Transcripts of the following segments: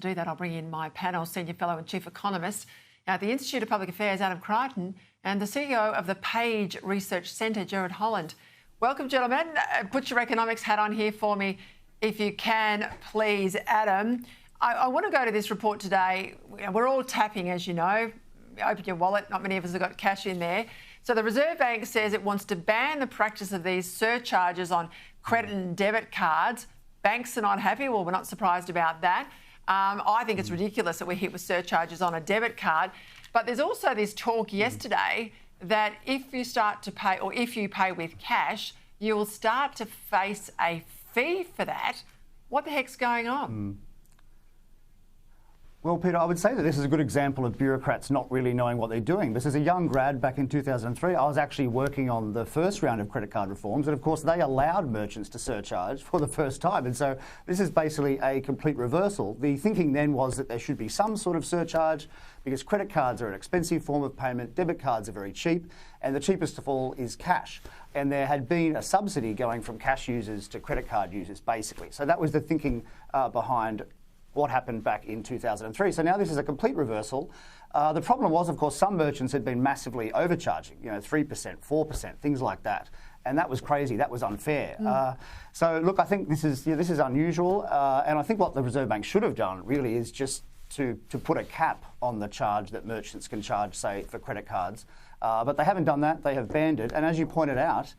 To do that, I'll bring in my panel, Senior Fellow and Chief Economist at the Institute of Public Affairs, Adam Creighton, and the CEO of the Page Research Centre, Gerard Holland. Welcome, gentlemen. Put your economics hat on here for me, if you can, please, Adam. I want to go to this report today. We're all tapping, as you know. Open your wallet. Not many of us have got cash in there. So the Reserve Bank says it wants to ban the practice of these surcharges on credit and debit cards. Banks are not happy. Well, we're not surprised about that. I think it's ridiculous that we're hit with surcharges on a debit card. But there's also this talk yesterday that if you start to pay, or if you pay with cash, you will start to face a fee for that. What the heck's going on? Well, Peter, I would say that this is a good example of bureaucrats not really knowing what they're doing. This is a young grad back in 2003. I was actually working on the first round of credit card reforms, and of course they allowed merchants to surcharge for the first time. And so this is basically a complete reversal. The thinking then was that there should be some sort of surcharge because credit cards are an expensive form of payment, debit cards are very cheap, and the cheapest of all is cash. And there had been a subsidy going from cash users to credit card users, basically. So that was the thinking behind what happened back in 2003. So now this is a complete reversal. The problem was, of course, some merchants had been massively overcharging, 3%, 4%, things like that. And that was crazy. That was unfair. So, look, I think this is unusual. And I think what the Reserve Bank should have done really is just to put a cap on the charge that merchants can charge, say, for credit cards. But they haven't done that. They have banned it. And as you pointed out,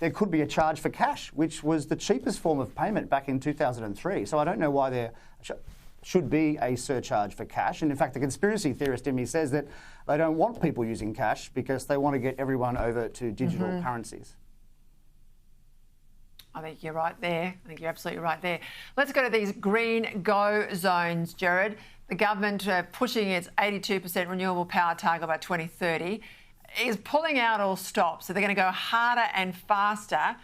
there could be a charge for cash, which was the cheapest form of payment back in 2003. So I don't know why there should be a surcharge for cash. And in fact, the conspiracy theorist in me says that they don't want people using cash because they want to get everyone over to digital currencies. I think you're right there. I think you're absolutely right there. Let's go to these green go zones, Gerard. The government pushing its 82% renewable power target by 2030. Is pulling out all stops. So they're going to go harder and faster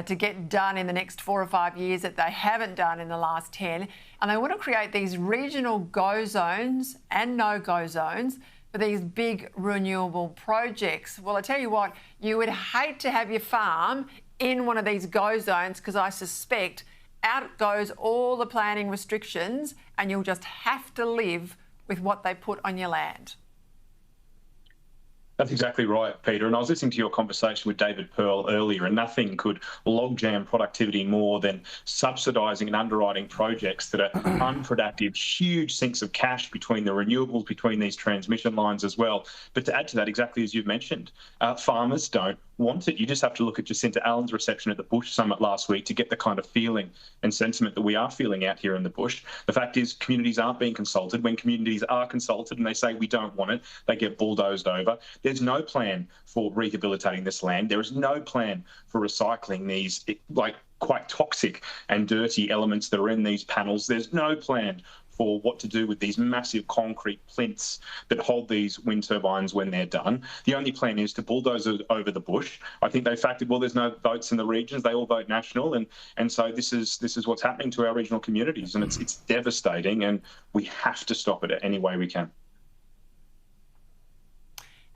to get done in the next 4 or 5 years that they haven't done in the last 10. And they want to create these regional go zones and no-go zones for these big renewable projects. Well, I tell you what, you would hate to have your farm in one of these go zones because I suspect out goes all the planning restrictions and you'll just have to live with what they put on your land. That's exactly right, Peter. And I was listening to your conversation with David Pearl earlier, and nothing could logjam productivity more than subsidising and underwriting projects that are unproductive, huge sinks of cash between the renewables, between these transmission lines as well. But to add to that, exactly as you've mentioned, farmers don't want it. You just have to look at Jacinta Allen's reception at the Bush Summit last week to get the kind of feeling and sentiment that we are feeling out here in the bush. The fact is communities aren't being consulted. When communities are consulted and they say we don't want it, they get bulldozed over. There's no plan for rehabilitating this land. There is no plan for recycling these quite toxic and dirty elements that are in these panels. There's no plan for what to do with these massive concrete plinths that hold these wind turbines when they're done. The only plan is to bulldoze it over the bush. I think they factored, well, there's no votes in the regions. They all vote national. And so this is what's happening to our regional communities. And it's devastating. And we have to stop it any way we can.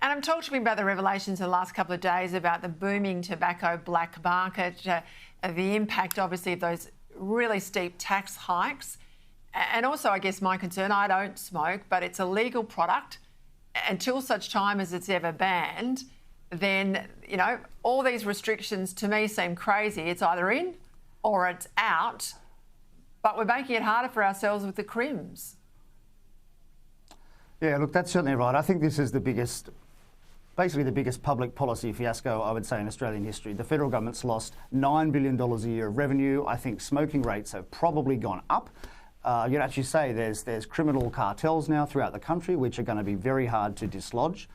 Adam, talk to me about the revelations in the last couple of days about the booming tobacco black market, the impact, obviously, of those really steep tax hikes. And also, I guess my concern, I don't smoke, but it's a legal product. Until such time as it's ever banned, then, all these restrictions to me seem crazy. It's either in or it's out, but we're making it harder for ourselves with the crims. Yeah, look, that's certainly right. I think this is basically the biggest public policy fiasco, I would say, in Australian history. The federal government's lost $9 billion a year of revenue. I think smoking rates have probably gone up. You'd actually say there's criminal cartels now throughout the country which are going to be very hard to dislodge.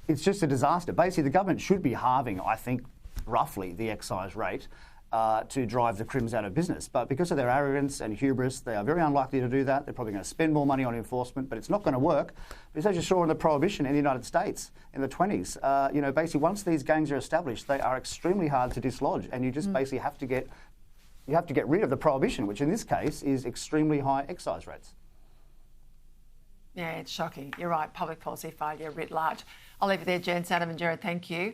It's just a disaster. Basically, the government should be halving, I think, roughly the excise rate to drive the crims out of business. But because of their arrogance and hubris, they are very unlikely to do that. They're probably going to spend more money on enforcement, but it's not going to work. Because as you saw in the Prohibition in the United States in the 20s, basically once these gangs are established, they are extremely hard to dislodge, and you just basically have to get rid of the Prohibition, which in this case is extremely high excise rates. Yeah, it's shocking. You're right. Public policy failure writ large. I'll leave it there, gents. Adam and Gerard, thank you.